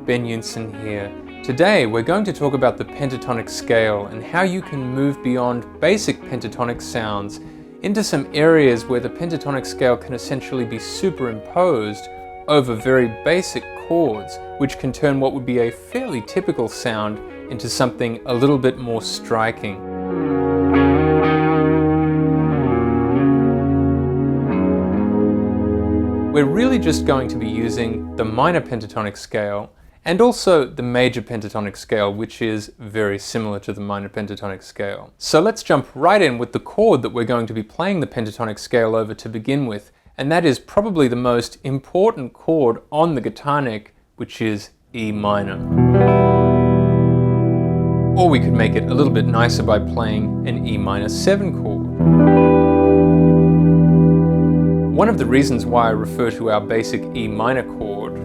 Ben Yunsen here. Today we're going to talk about the pentatonic scale and how you can move beyond basic pentatonic sounds into some areas where the pentatonic scale can essentially be superimposed over very basic chords, which can turn what would be a fairly typical sound into something a little bit more striking. We're really just going to be using the minor pentatonic scale and also the major pentatonic scale, which is very similar to the minor pentatonic scale. So let's jump right in with the chord that we're going to be playing the pentatonic scale over to begin with, and that is probably the most important chord on the guitar neck, which is E minor. Or we could make it a little bit nicer by playing an E minor 7 chord. One of the reasons why I refer to our basic E minor chord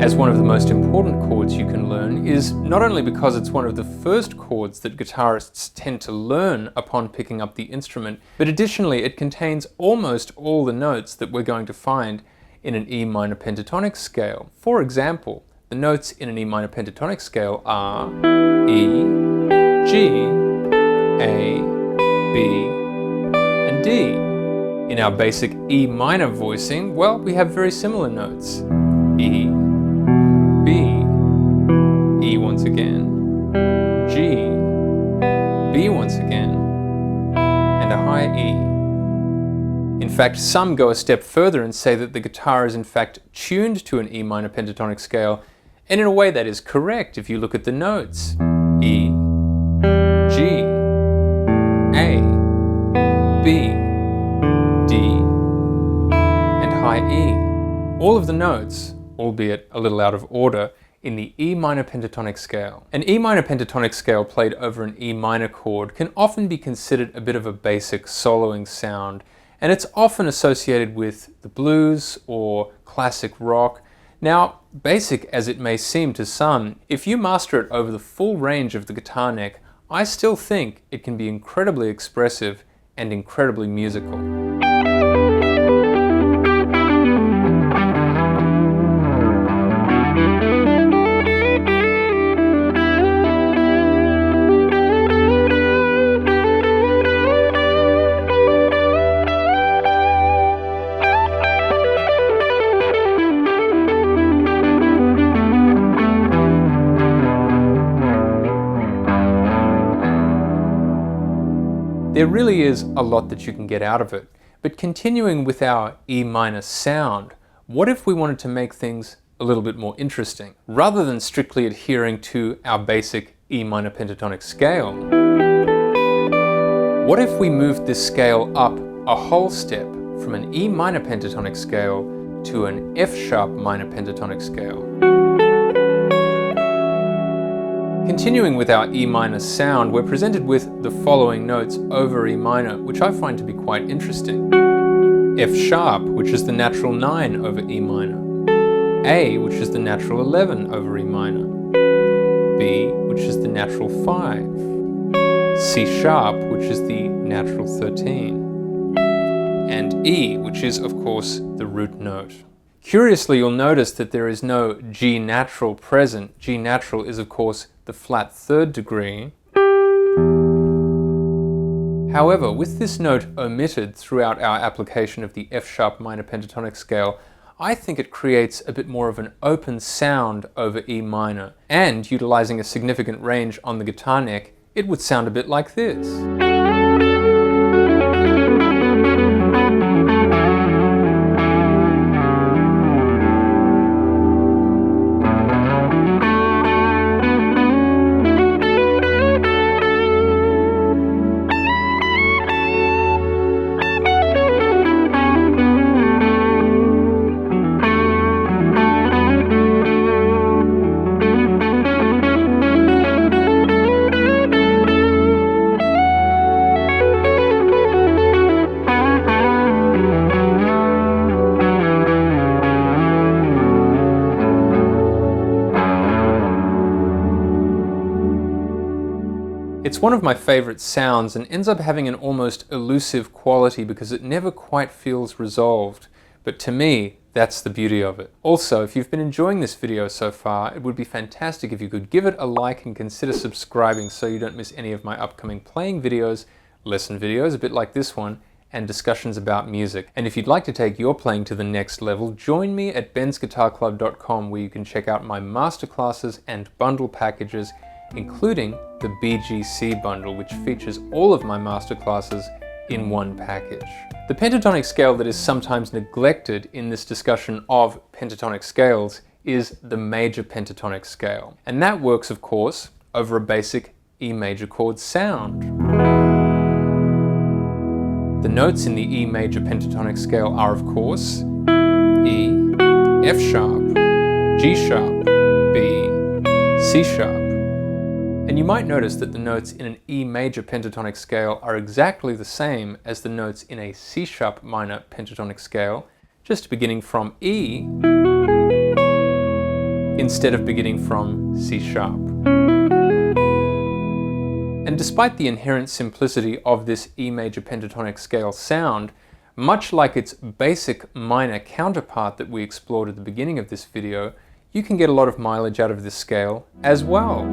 as one of the most important chords you can learn is not only because it's one of the first chords that guitarists tend to learn upon picking up the instrument, but additionally it contains almost all the notes that we're going to find in an E minor pentatonic scale. For example, the notes in an E minor pentatonic scale are E, G, A, B, and D. In our basic E minor voicing, well, we have very similar notes. E, B, E once again, G, B once again, and a high E. In fact, some go a step further and say that the guitar is in fact tuned to an E minor pentatonic scale, and in a way that is correct if you look at the notes. E, G, A, B, D, and high E. All of the notes, albeit a little out of order, in the E minor pentatonic scale. An E minor pentatonic scale played over an E minor chord can often be considered a bit of a basic soloing sound, and it's often associated with the blues or classic rock. Now, basic as it may seem to some, if you master it over the full range of the guitar neck, I still think it can be incredibly expressive and incredibly musical. There really is a lot that you can get out of it, but continuing with our E minor sound, what if we wanted to make things a little bit more interesting? Rather than strictly adhering to our basic E minor pentatonic scale, what if we moved this scale up a whole step from an E minor pentatonic scale to an F sharp minor pentatonic scale? Continuing with our E minor sound, we're presented with the following notes over E minor, which I find to be quite interesting. F sharp, which is the natural 9 over E minor. A, which is the natural 11 over E minor. B, which is the natural 5. C sharp, which is the natural 13. And E, which is, of course, the root note. Curiously, you'll notice that there is no G natural present. G natural is, of course, the flat 3rd degree. However, with this note omitted throughout our application of the F sharp minor pentatonic scale, I think it creates a bit more of an open sound over E minor, and utilizing a significant range on the guitar neck, it would sound a bit like this. It's one of my favorite sounds and ends up having an almost elusive quality because it never quite feels resolved. But to me, That's the beauty of it. Also, if you've been enjoying this video so far, it would be fantastic if you could give it a like and consider subscribing so you don't miss any of my upcoming playing videos, lesson videos, a bit like this one, and discussions about music. And if you'd like to take your playing to the next level, join me at bensguitarclub.com, where you can check out my masterclasses and bundle packages, including the BGC bundle, which features all of my masterclasses in one package. The pentatonic scale that is sometimes neglected in this discussion of pentatonic scales is the major pentatonic scale. And that works, of course, over a basic E major chord sound. The notes in the E major pentatonic scale are, of course, E, F sharp, G sharp, B, C sharp. And you might notice that the notes in an E major pentatonic scale are exactly the same as the notes in a C sharp minor pentatonic scale, just beginning from E instead of beginning from C sharp. And despite the inherent simplicity of this E major pentatonic scale sound, much like its basic minor counterpart that we explored at the beginning of this video, you can get a lot of mileage out of this scale as well.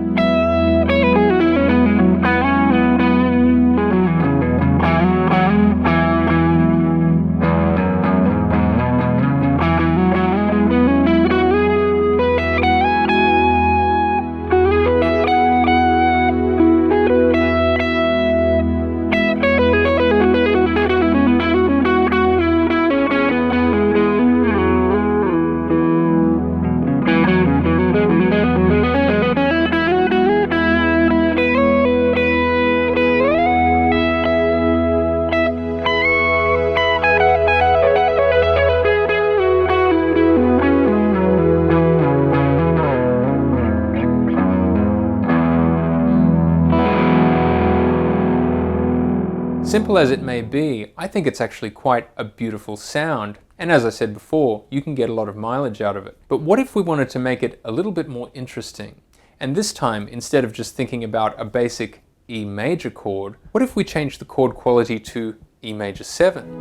Simple as it may be, I think it's actually quite a beautiful sound, and as I said before, you can get a lot of mileage out of it. But what if we wanted to make it a little bit more interesting? And this time, instead of just thinking about a basic E major chord, what if we changed the chord quality to E major 7?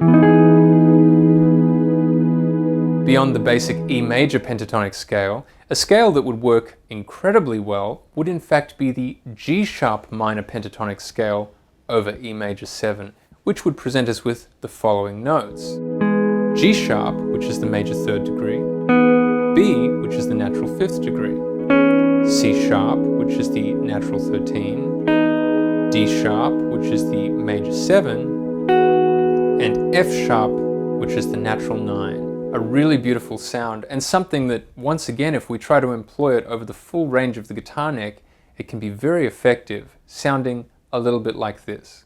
Beyond the basic E major pentatonic scale, a scale that would work incredibly well would in fact be the G sharp minor pentatonic scale over E major 7, which would present us with the following notes. G sharp, which is the major 3rd degree, B, which is the natural 5th degree, C sharp, which is the natural 13, D sharp, which is the major 7, and F sharp, which is the natural 9. A really beautiful sound, and something that, once again, if we try to employ it over the full range of the guitar neck, it can be very effective, sounding a little bit like this.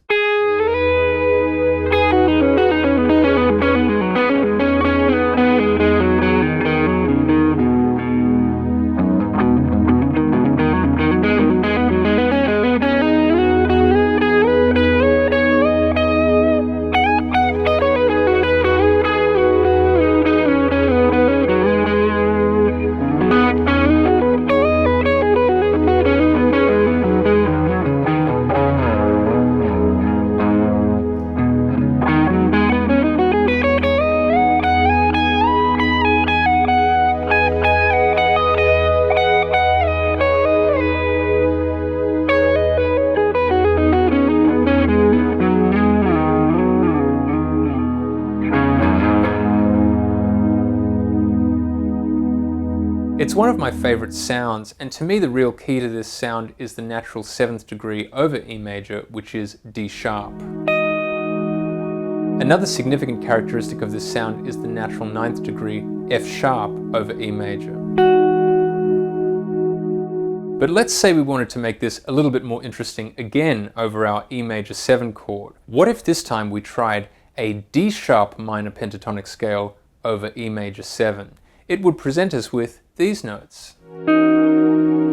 It's one of my favorite sounds, and to me the real key to this sound is the natural 7th degree over E major, which is D sharp. Another significant characteristic of this sound is the natural 9th degree F sharp over E major. But let's say we wanted to make this a little bit more interesting again over our E major 7 chord. What if this time we tried a D sharp minor pentatonic scale over E major 7? It would present us with these notes.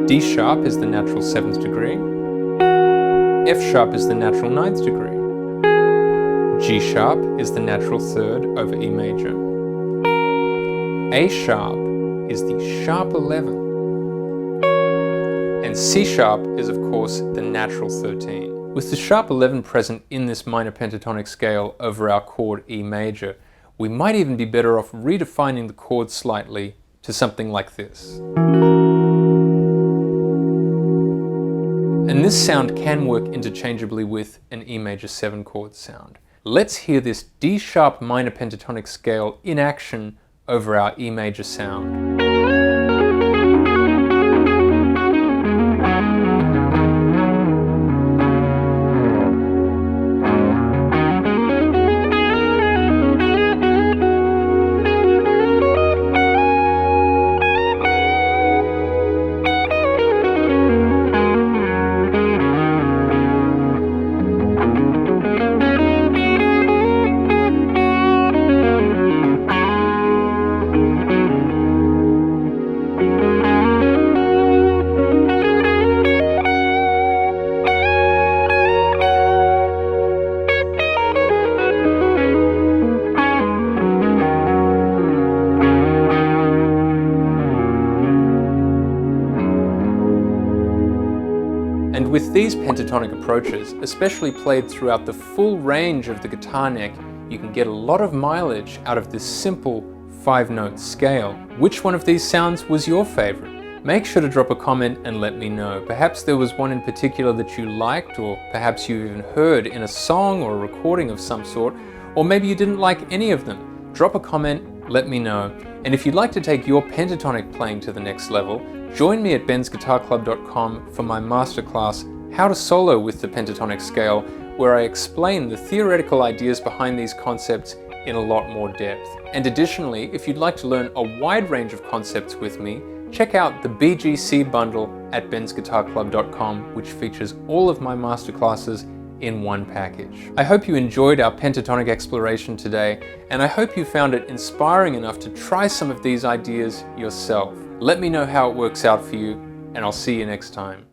D sharp is the natural 7th degree, F sharp is the natural 9th degree, G sharp is the natural 3rd over E major, A sharp is the sharp 11, and C sharp is of course the natural 13. With the sharp 11 present in this minor pentatonic scale over our chord E major, We might even be better off redefining the chord slightly to something like this. And this sound can work interchangeably with an E major 7 chord sound. Let's hear this D sharp minor pentatonic scale in action over our E major sound. And with these pentatonic approaches, especially played throughout the full range of the guitar neck, you can get a lot of mileage out of this simple 5-note scale. Which one of these sounds was your favorite? Make sure to drop a comment and let me know. Perhaps there was one in particular that you liked, or perhaps you even heard in a song or a recording of some sort, or maybe you didn't like any of them. Drop a comment, let me know. And if you'd like to take your pentatonic playing to the next level, join me at bensguitarclub.com for my masterclass, How to Solo with the Pentatonic Scale, where I explain the theoretical ideas behind these concepts in a lot more depth. And additionally, if you'd like to learn a wide range of concepts with me, check out the BGC bundle at bensguitarclub.com, which features all of my masterclasses in one package. I hope you enjoyed our pentatonic exploration today, and I hope you found it inspiring enough to try some of these ideas yourself. Let me know how it works out for you, and I'll see you next time.